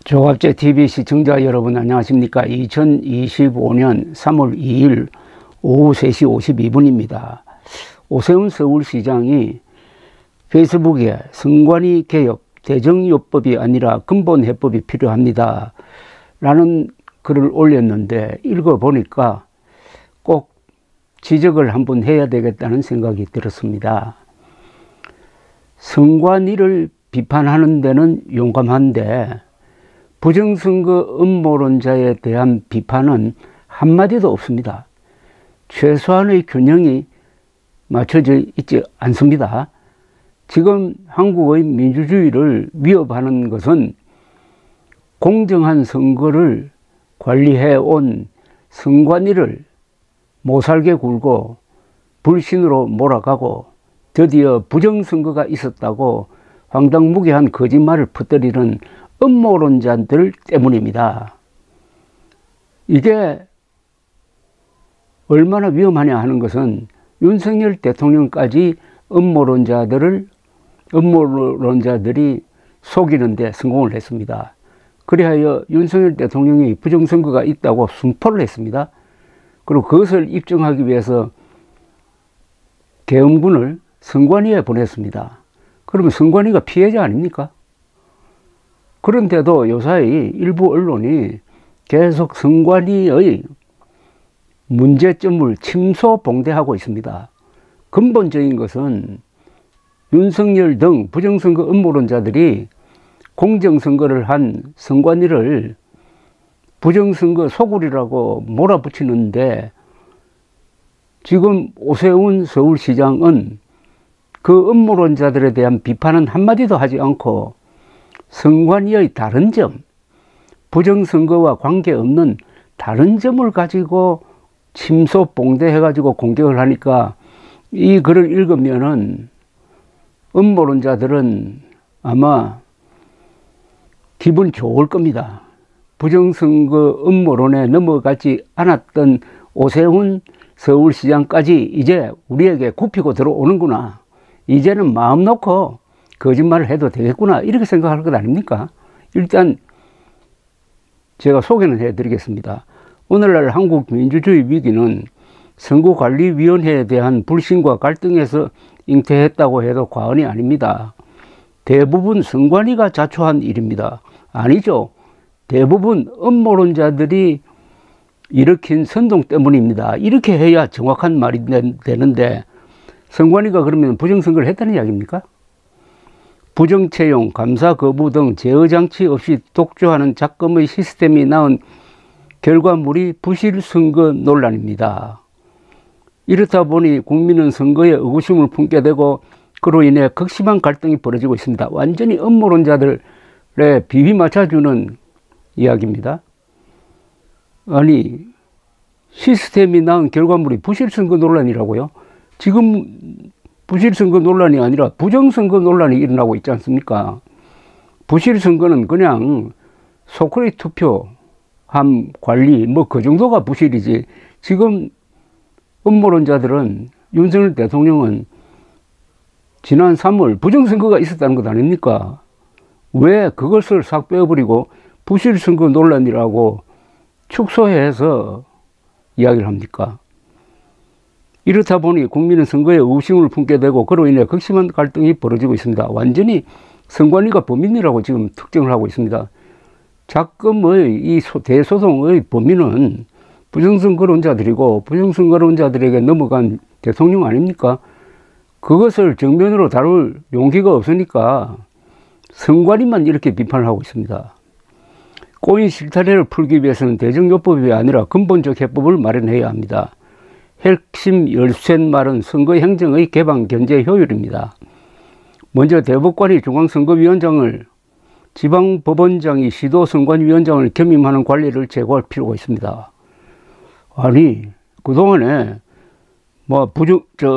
조갑제 TV 시청자 여러분 안녕하십니까. 2025년 3월 2일 오후 3시 52분입니다. 오세훈 서울시장이 페이스북에 선관위 개혁 대정요법이 아니라 근본 해법이 필요합니다 라는 글을 올렸는데 읽어보니까 꼭 지적을 한번 해야 되겠다는 생각이 들었습니다. 선관위를 비판하는 데는 용감한데 부정선거 음모론자에 대한 비판은 한마디도 없습니다. 최소한의 균형이 맞춰져 있지 않습니다. 지금 한국의 민주주의를 위협하는 것은 공정한 선거를 관리해온 선관위를 못살게 굴고 불신으로 몰아가고 드디어 부정선거가 있었다고 황당무계한 거짓말을 퍼뜨리는 음모론자들 때문입니다. 이게 얼마나 위험하냐 하는 것은 윤석열 대통령까지 음모론자들이 속이는 데 성공을 했습니다. 그리하여 윤석열 대통령이 부정선거가 있다고 선포를 했습니다. 그리고 그것을 입증하기 위해서 계엄군을 선관위에 보냈습니다. 그러면 선관위가 피해자 아닙니까? 그런데도 요사이 일부 언론이 계속 선관위의 문제점을 침소봉대하고 있습니다. 근본적인 것은 윤석열 등 부정선거 음모론자들이 공정선거를 한 선관위를 부정선거 소굴이라고 몰아붙이는데 지금 오세훈 서울시장은 그 음모론자들에 대한 비판은 한마디도 하지 않고 선관위의 다른 점, 부정선거와 관계없는 다른 점을 가지고 침소봉대해가지고 공격을 하니까 이 글을 읽으면은 음모론자들은 아마 기분 좋을 겁니다. 부정선거 음모론에 넘어가지 않았던 오세훈 서울시장까지 이제 우리에게 굽히고 들어오는구나. 이제는 마음 놓고 거짓말을 해도 되겠구나 이렇게 생각할 것 아닙니까? 일단 제가 소개는 해드리겠습니다. 오늘날 한국 민주주의 위기는 선거관리위원회에 대한 불신과 갈등에서 잉태했다고 해도 과언이 아닙니다. 대부분 선관위가 자초한 일입니다. 아니죠. 대부분 음모론자들이 일으킨 선동 때문입니다. 이렇게 해야 정확한 말이 되는데 선관위가 그러면 부정선거를 했다는 이야기입니까? 부정채용, 감사 거부 등 제어장치 없이 독주하는 작검의 시스템이 낳은 결과물이 부실선거 논란입니다. 이렇다 보니 국민은 선거에 의구심을 품게 되고 그로 인해 극심한 갈등이 벌어지고 있습니다. 완전히 음모론자들의 비비 맞춰주는 이야기입니다. 아니 시스템이 낳은 결과물이 부실선거 논란이라고요? 지금 부실선거 논란이 아니라 부정선거 논란이 일어나고 있지 않습니까? 부실선거는 그냥 소크레 투표함 관리 뭐 그 정도가 부실이지 지금 음모론자들은 윤석열 대통령은 지난 3월 부정선거가 있었다는 것 아닙니까? 왜 그것을 싹 빼어버리고 부실선거 논란이라고 축소해서 이야기를 합니까? 이렇다 보니 국민은 선거에 의구심을 품게 되고 그로 인해 극심한 갈등이 벌어지고 있습니다. 완전히 선관위가 범인이라고 지금 특정을 하고 있습니다. 작금의 이 대소송의 범인은 부정선거론자들이고 부정선거론자들에게 넘어간 대통령 아닙니까? 그것을 정면으로 다룰 용기가 없으니까 선관위만 이렇게 비판을 하고 있습니다. 꼬인 실타래를 풀기 위해서는 대정요법이 아니라 근본적 해법을 마련해야 합니다. 핵심 열쇠말은 선거행정의 개방 견제 효율입니다. 먼저 대법관이 중앙선거위원장을 지방법원장이 시도선관위원장을 겸임하는 관리를 제고할 필요가 있습니다. 아니 그동안에 뭐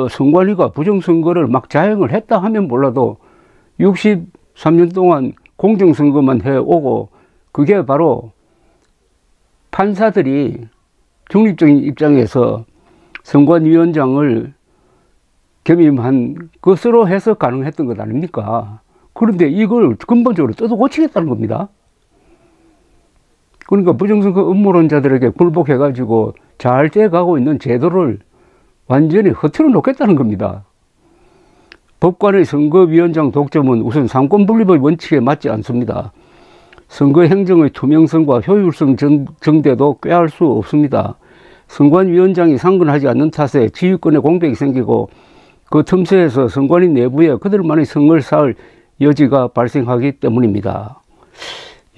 선관위가 부정선거를 막 자행을 했다 하면 몰라도 63년 동안 공정선거만 해오고 그게 바로 판사들이 중립적인 입장에서 선관위원장을 겸임한 것으로 해서 가능했던 것 아닙니까? 그런데 이걸 근본적으로 뜯어 고치겠다는 겁니다. 그러니까 부정선거 음모론자들에게 굴복해가지고 잘 돼가고 있는 제도를 완전히 흐트러 놓겠다는 겁니다. 법관의 선거위원장 독점은 우선 상권분립의 원칙에 맞지 않습니다. 선거 행정의 투명성과 효율성 정대도 꾀할 수 없습니다. 선관위원장이 상근하지 않는 탓에 지휘권의 공백이 생기고 그 틈새에서 선관위 내부에 그들만의 성을 쌓을 여지가 발생하기 때문입니다.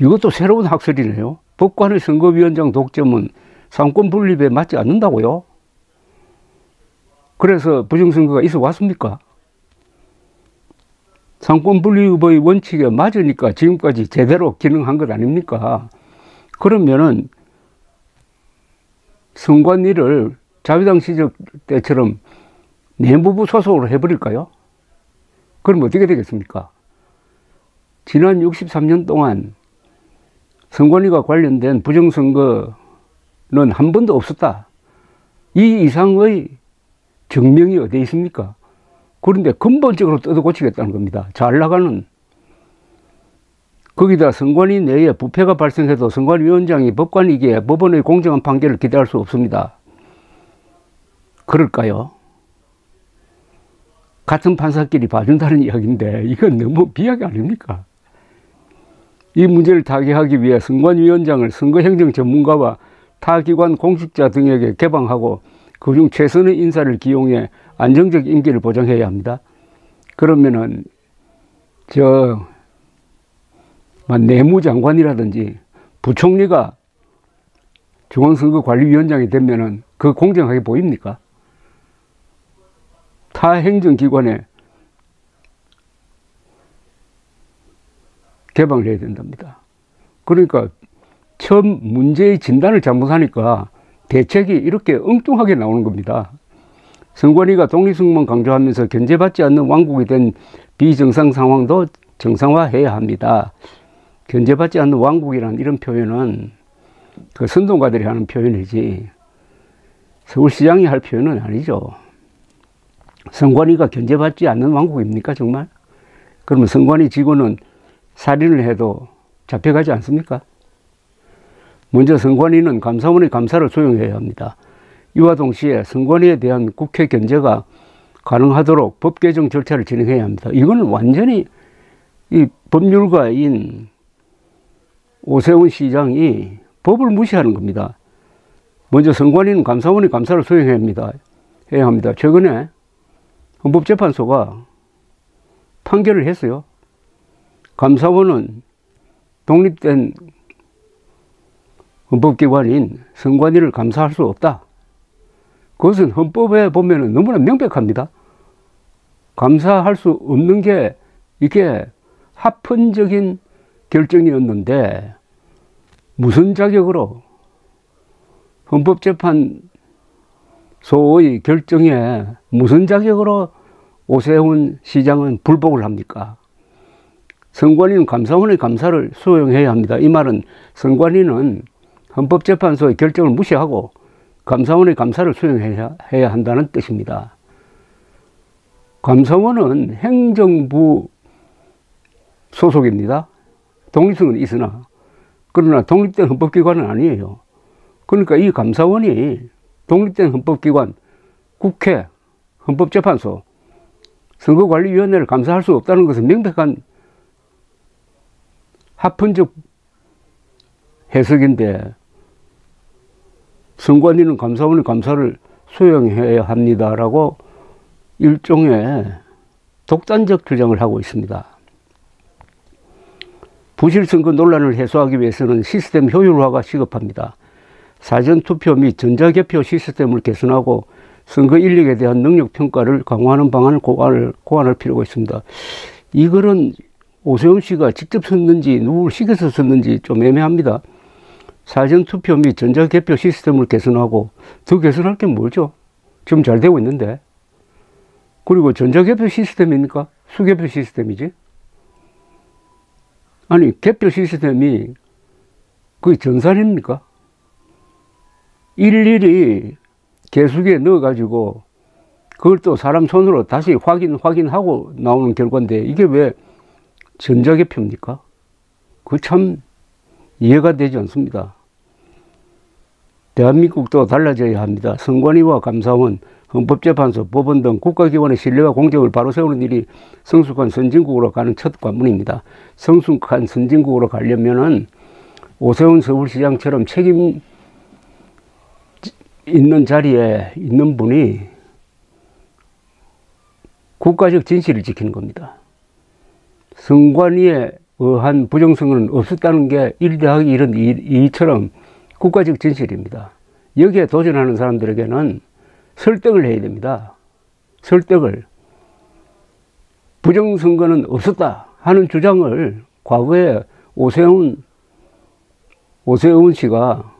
이것도 새로운 학설이네요. 법관의 선거위원장 독점은 상권 분립에 맞지 않는다고요? 그래서 부정선거가 있어 왔습니까? 상권 분립의 원칙에 맞으니까 지금까지 제대로 기능한 것 아닙니까? 그러면은 선관위를 자유당 시절 때처럼 내무부 소속으로 해버릴까요? 그럼 어떻게 되겠습니까? 지난 63년 동안 선관위가 관련된 부정선거는 한 번도 없었다. 이 이상의 증명이 어디에 있습니까? 그런데 근본적으로 뜯어고치겠다는 겁니다. 잘 나가는. 거기다 선관위 내에 부패가 발생해도 선관위원장이 법관이기에 법원의 공정한 판결을 기대할 수 없습니다. 그럴까요? 같은 판사끼리 봐준다는 이야기인데 이건 너무 비약이 아닙니까? 이 문제를 타개하기 위해 선관위원장을 선거행정 전문가와 타 기관 공직자 등에게 개방하고 그중 최선의 인사를 기용해 안정적 임기를 보장해야 합니다. 그러면은 내무장관이라든지 부총리가 중앙선거관리위원장이 되면은 그 공정하게 보입니까? 타 행정기관에 개방을 해야 된답니다. 그러니까 처음 문제의 진단을 잘못하니까 대책이 이렇게 엉뚱하게 나오는 겁니다. 선관위가 독립성만 강조하면서 견제받지 않는 왕국이 된 비정상 상황도 정상화해야 합니다. 견제받지 않는 왕국이라는 이런 표현은 그 선동가들이 하는 표현이지 서울시장이 할 표현은 아니죠. 선관위가 견제받지 않는 왕국입니까 정말? 그러면 선관위 직원은 살인을 해도 잡혀가지 않습니까? 먼저 선관위는 감사원의 감사를 수용해야 합니다. 이와 동시에 선관위에 대한 국회 견제가 가능하도록 법 개정 절차를 진행해야 합니다. 이거는 완전히 이 법률가인 오세훈 시장이 법을 무시하는 겁니다. 먼저 선관위는 감사원의 감사를 수용해야 합니다. 최근에 헌법재판소가 판결을 했어요. 감사원은 독립된 헌법기관인 선관위를 감사할 수 없다. 그것은 헌법에 보면 너무나 명백합니다. 감사할 수 없는 게 이게 합헌적인 결정이었는데 무슨 자격으로 헌법재판소의 결정에 무슨 자격으로 오세훈 시장은 불복을 합니까? 선관위는 감사원의 감사를 수용해야 합니다. 이 말은 선관위는 헌법재판소의 결정을 무시하고 감사원의 감사를 수용해야 한다는 뜻입니다. 감사원은 행정부 소속입니다. 독립성은 있으나 그러나 독립된 헌법기관은 아니에요. 그러니까 이 감사원이 독립된 헌법기관, 국회, 헌법재판소, 선거관리위원회를 감사할 수 없다는 것은 명백한 합헌적 해석인데 선관위는 감사원의 감사를 수용해야 합니다라고 일종의 독단적 주장을 하고 있습니다. 부실선거 논란을 해소하기 위해서는 시스템 효율화가 시급합니다. 사전투표 및 전자개표 시스템을 개선하고 선거 인력에 대한 능력평가를 강화하는 방안을 고안할 필요가 있습니다. 이 글은 오세훈 씨가 직접 썼는지 누구를 시켜서 썼는지 좀 애매합니다. 사전투표 및 전자개표 시스템을 개선하고 더 개선할 게 뭐죠? 지금 잘 되고 있는데. 그리고 전자개표 시스템입니까? 수개표 시스템이지? 아니 개표 시스템이 그게 전산입니까? 일일이 개수기에 넣어가지고 그걸 또 사람 손으로 다시 확인하고 나오는 결과인데 이게 왜 전자개표입니까? 그거 참 이해가 되지 않습니다. 대한민국도 달라져야 합니다. 선관위와 감사원, 헌법재판소, 법원 등 국가기관의 신뢰와 공정을 바로 세우는 일이 성숙한 선진국으로 가는 첫 관문입니다. 성숙한 선진국으로 가려면은 오세훈 서울시장처럼 책임 있는 자리에 있는 분이 국가적 진실을 지키는 겁니다. 선관위에 의한 부정선거는 없었다는 게 1 더하기 1은 2처럼 국가적 진실입니다. 여기에 도전하는 사람들에게는 설득을 해야 됩니다. 설득을. 부정선거는 없었다 하는 주장을 과거에 오세훈 씨가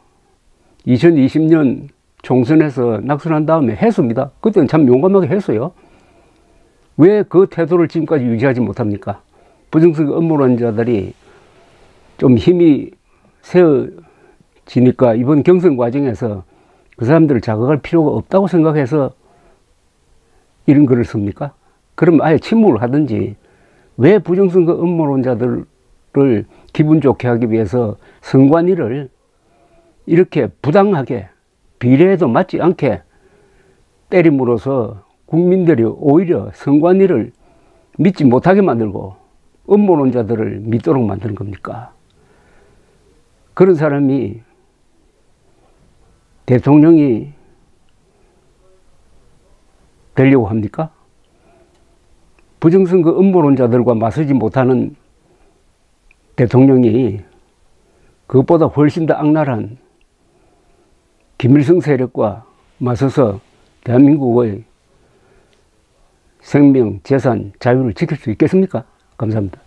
2020년 총선에서 낙선한 다음에 했습니다. 그때는 참 용감하게 했어요. 왜 그 태도를 지금까지 유지하지 못합니까? 부정선거 음모론자들이 좀 힘이 세워지니까 이번 경선 과정에서 그 사람들을 자극할 필요가 없다고 생각해서 이런 글을 씁니까? 그럼 아예 침묵을 하든지. 왜 부정선거 음모론자들을 기분 좋게 하기 위해서 선관위를 이렇게 부당하게 비례에도 맞지 않게 때림으로써 국민들이 오히려 선관위를 믿지 못하게 만들고 음모론자들을 믿도록 만드는 겁니까? 그런 사람이 대통령이 되려고 합니까? 부정선거 음모론자들과 맞서지 못하는 대통령이 그것보다 훨씬 더 악랄한 김일성 세력과 맞서서 대한민국의 생명, 재산, 자유를 지킬 수 있겠습니까? 감사합니다.